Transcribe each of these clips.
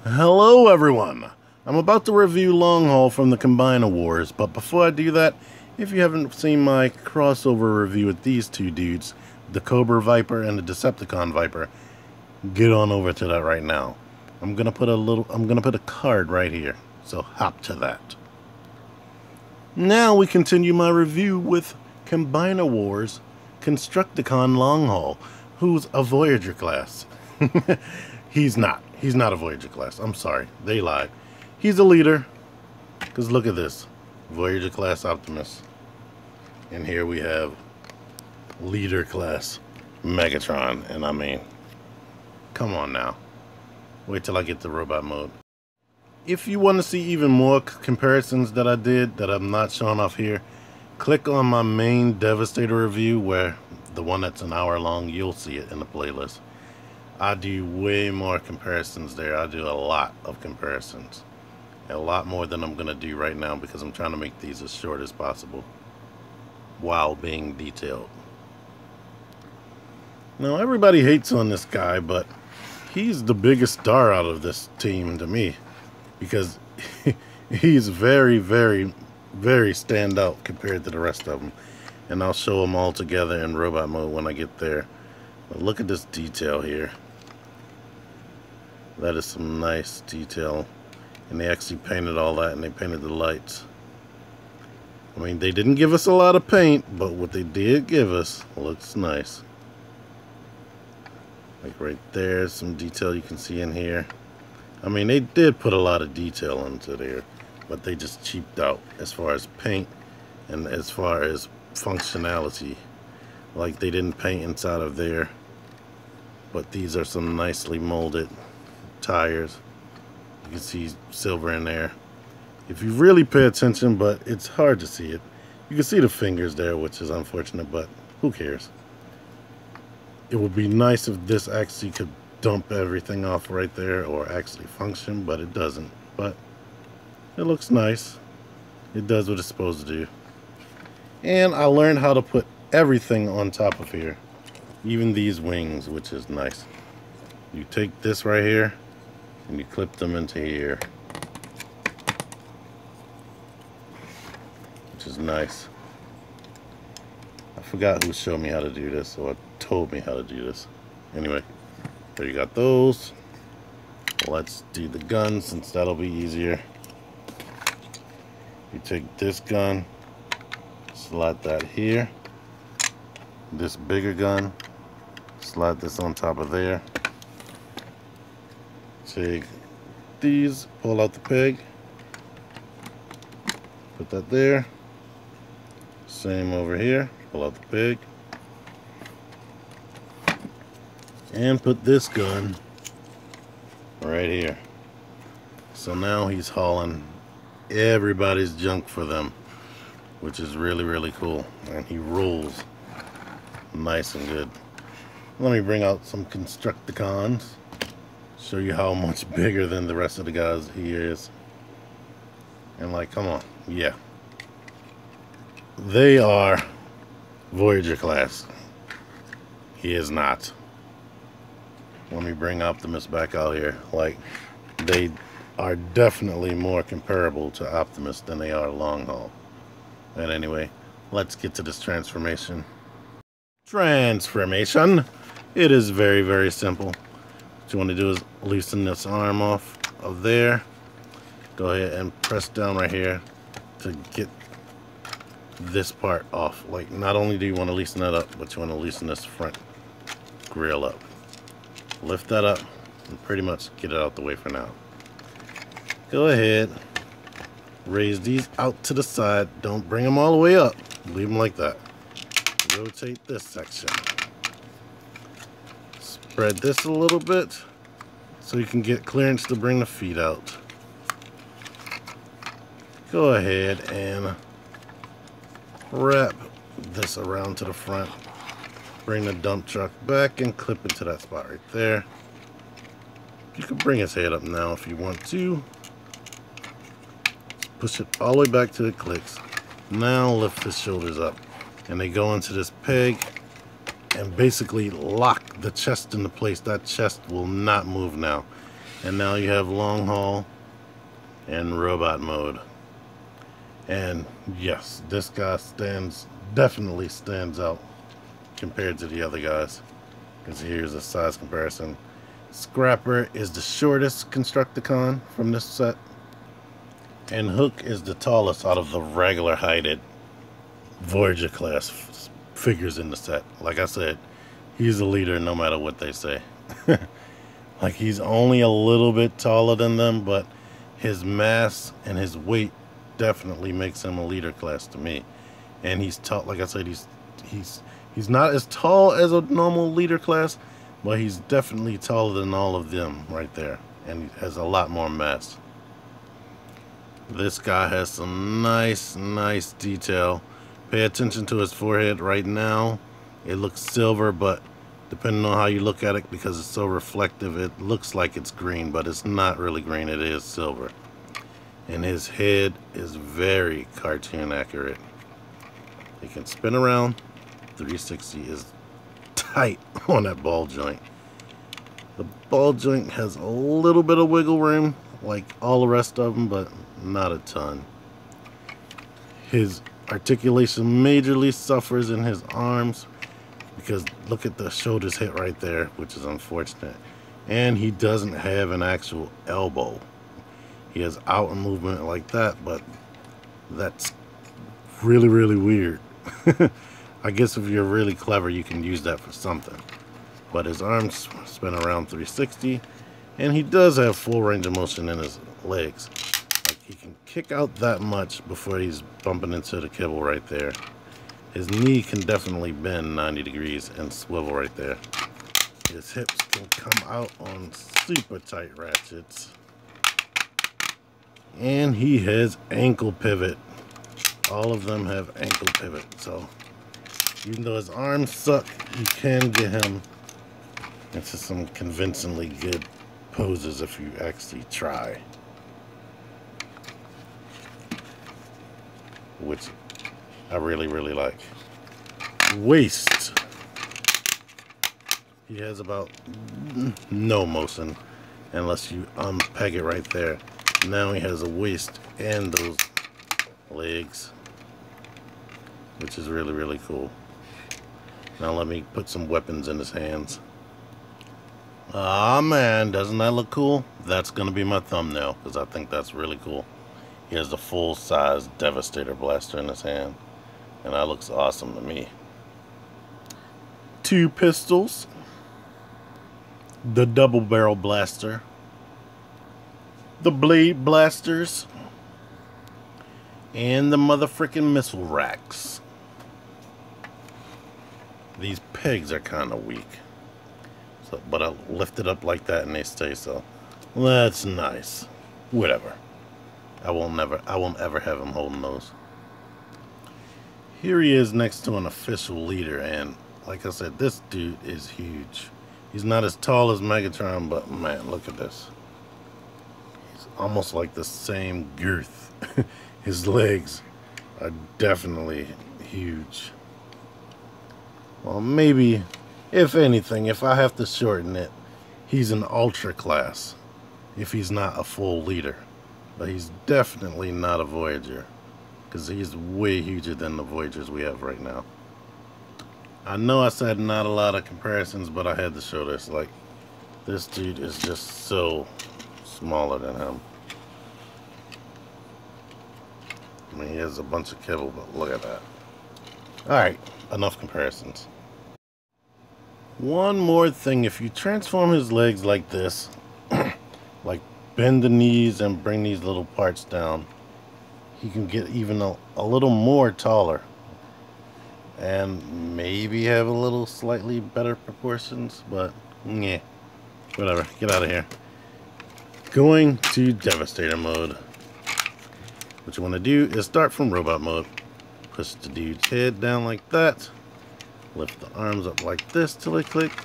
Hello everyone! I'm about to review Longhaul from the Combiner Wars, but before I do that, if you haven't seen my crossover review with these two dudes, the Cobra Viper and the Decepticon Viper, get on over to that right now. I'm gonna put a card right here, so hop to that. Now we continue my review with Combiner Wars Constructicon Longhaul, who's a Voyager class. He's not a Voyager class. I'm sorry. They lied. He's a leader. Because look at this. Voyager class Optimus. And here we have leader class Megatron. And I mean, come on now. Wait till I get to robot mode. If you want to see even more comparisons that I did that I'm not showing off here, click on my main Devastator review, where the one that's an hour long, you'll see it in the playlist. I do way more comparisons there. I do a lot of comparisons. A lot more than I'm going to do right now because I'm trying to make these as short as possible while being detailed. Now everybody hates on this guy, but he's the biggest star out of this team to me because he's very, very, very standout compared to the rest of them. And I'll show them all together in robot mode when I get there. But look at this detail here. That is some nice detail. And they actually painted all that, and they painted the lights. I mean, they didn't give us a lot of paint, but what they did give us looks nice. Like right there, some detail you can see in here. I mean, they did put a lot of detail into there, but they just cheaped out as far as paint and as far as functionality. Like they didn't paint inside of there, but these are some nicely molded tires. You can see silver in there if you really pay attention, but it's hard to see it. You can see the fingers there, which is unfortunate, but who cares? It would be nice if this actually could dump everything off right there or actually function, but it doesn't. But it looks nice. It does what it's supposed to do. And I learned how to put everything on top of here, even these wings, which is nice. You take this right here and you clip them into here, which is nice. I forgot who showed me how to do this or told me how to do this. Anyway, there you got those. Let's do the gun, since that'll be easier. You take this gun, slide that here. This bigger gun, slide this on top of there. Take these, pull out the peg, put that there. Same over here, pull out the peg. And put this gun right here. So now he's hauling everybody's junk for them, which is really, really cool. And he rolls nice and good. Let me bring out some Constructicons. Show you how much bigger than the rest of the guys he is. And like, come on, yeah. They are Voyager class. He is not. Let me bring Optimus back out here. Like, they are definitely more comparable to Optimus than they are Longhaul. And anyway, let's get to this transformation. Transformation. It is very, very simple. What you want to do is loosen this arm off of there. Go ahead and press down right here to get this part off. Like, not only do you want to loosen that up, but you want to loosen this front grill up. Lift that up and pretty much get it out the way for now. Go ahead, raise these out to the side. Don't bring them all the way up. Leave them like that. Rotate this section. Spread this a little bit so you can get clearance to bring the feet out. Go ahead and wrap this around to the front. Bring the dump truck back and clip it to that spot right there. You can bring his head up now if you want to. Push it all the way back to the clicks. Now lift his shoulders up. And they go into this peg and basically lock the chest into place. That chest will not move now. And now you have long haul and robot mode. And yes, this guy definitely stands out compared to the other guys, because here's a size comparison. Scrapper is the shortest Constructicon from this set, and Hook is the tallest out of the regular heighted Voyager class figures in the set. Like I said, he's a leader no matter what they say. Like, he's only a little bit taller than them, but his mass and his weight definitely makes him a leader class to me. And he's tall. Like I said, he's not as tall as a normal leader class, but he's definitely taller than all of them right there, and he has a lot more mass. This guy has some nice detail. Pay attention to his forehead right now. It looks silver, but depending on how you look at it, because it's so reflective, it looks like it's green, but it's not really green. It is silver. And his head is very cartoon accurate. He can spin around. 360 is tight on that ball joint. The ball joint has a little bit of wiggle room like all the rest of them, but not a ton. His articulation majorly suffers in his arms, because look at the shoulders hit right there, which is unfortunate. And he doesn't have an actual elbow. He has outward movement like that, but that's really weird. I guess if you're really clever, you can use that for something. But his arms spin around 360, and he does have full range of motion in his legs. Like, he can kick out that much before he's bumping into the kibble right there. His knee can definitely bend 90 degrees and swivel right there. His hips can come out on super tight ratchets. And he has ankle pivot. All of them have ankle pivot. So even though his arms suck, you can get him into some convincingly good poses if you actually try. Which I really like. Waist. He has about no motion unless you unpeg it right there. Now he has a waist and those legs, which is really cool. Now let me put some weapons in his hands. Ah man, doesn't that look cool? That's gonna be my thumbnail, because I think that's really cool. He has the full-size Devastator blaster in his hand, and that looks awesome to me. 2 pistols, the double barrel blaster, the blade blasters, and the motherfucking missile racks. These pegs are kind of weak, so, but I lift it up like that and they stay, so that's nice. Whatever. I won't ever have him holding those. Here he is next to an official leader, and like I said, this dude is huge. He's not as tall as Megatron, but man, look at this. He's almost like the same girth. His legs are definitely huge. Well, maybe, if anything, if I have to shorten it, he's an ultra class if he's not a full leader. But he's definitely not a Voyager, because he's way huger than the Voyagers we have right now. I know I said not a lot of comparisons, but I had to show this. Like, this dude is just so smaller than him. I mean, he has a bunch of kibble, but look at that. Alright, enough comparisons. One more thing, if you transform his legs like this, like bend the knees and bring these little parts down, he can get even a little more taller. And maybe have a little slightly better proportions, but yeah, whatever, get out of here. Going to Devastator mode. What you want to do is start from robot mode. Push the dude's head down like that. Lift the arms up like this till it clicks.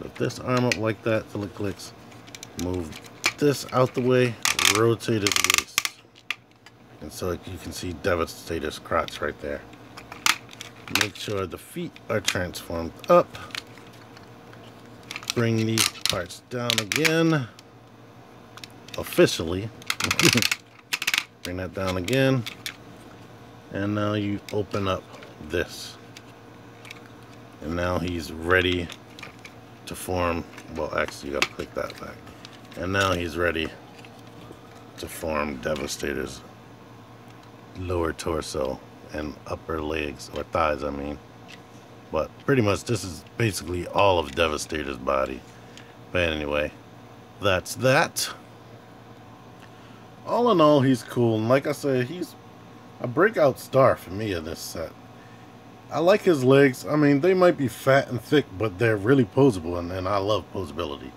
Lift this arm up like that till it clicks. Move this out the way, rotate his waist. And so you can see Devastator's crotch right there. Make sure the feet are transformed up. Bring these parts down again. officially. Bring that down again. And now you open up this. And now he's ready to form. Well, actually, you gotta click that back. And now he's ready to form Devastator's lower torso and upper legs, or thighs, I mean. But pretty much this is basically all of Devastator's body. But anyway, that's that. All in all, he's cool. And like I said, he's a breakout star for me in this set. I like his legs. I mean, they might be fat and thick, but they're really posable, and I love posability.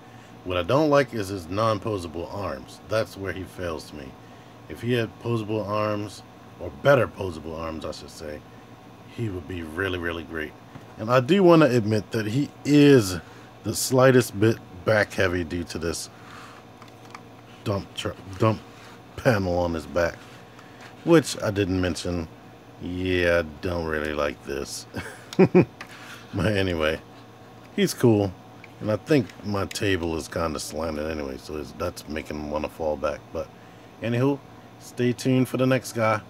What I don't like is his non-posable arms. That's where he fails me. If he had posable arms, or better posable arms, I should say, he would be really, really great. And I do want to admit that he is the slightest bit back heavy due to this dump panel on his back, which I didn't mention. Yeah, I don't really like this. But anyway, he's cool. And I think my table is kind of slanted anyway, so that's making him want to fall back. But anywho, stay tuned for the next guy.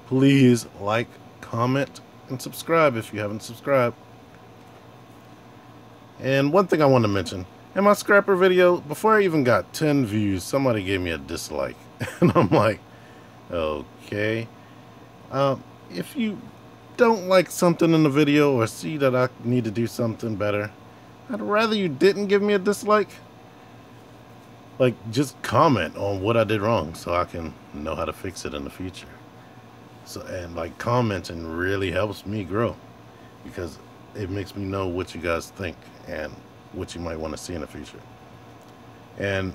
Please like, comment, and subscribe if you haven't subscribed. And one thing I want to mention, in my scrapper video, before I even got 10 views, somebody gave me a dislike. And I'm like, okay. If you don't like something in the video or see that I need to do something better, I'd rather you didn't give me a dislike. Like, just comment on what I did wrong so I can know how to fix it in the future. So, and like, commenting really helps me grow, because it makes me know what you guys think and what you might want to see in the future. And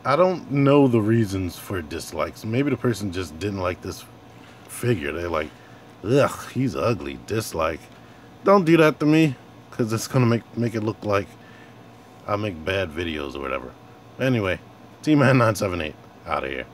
I don't know the reasons for dislikes. Maybe the person just didn't like this figure. They're like, ugh, he's ugly, dislike. Don't do that to me, because it's gonna make it look like I make bad videos or whatever. Anyway, T-Man 978 out of here.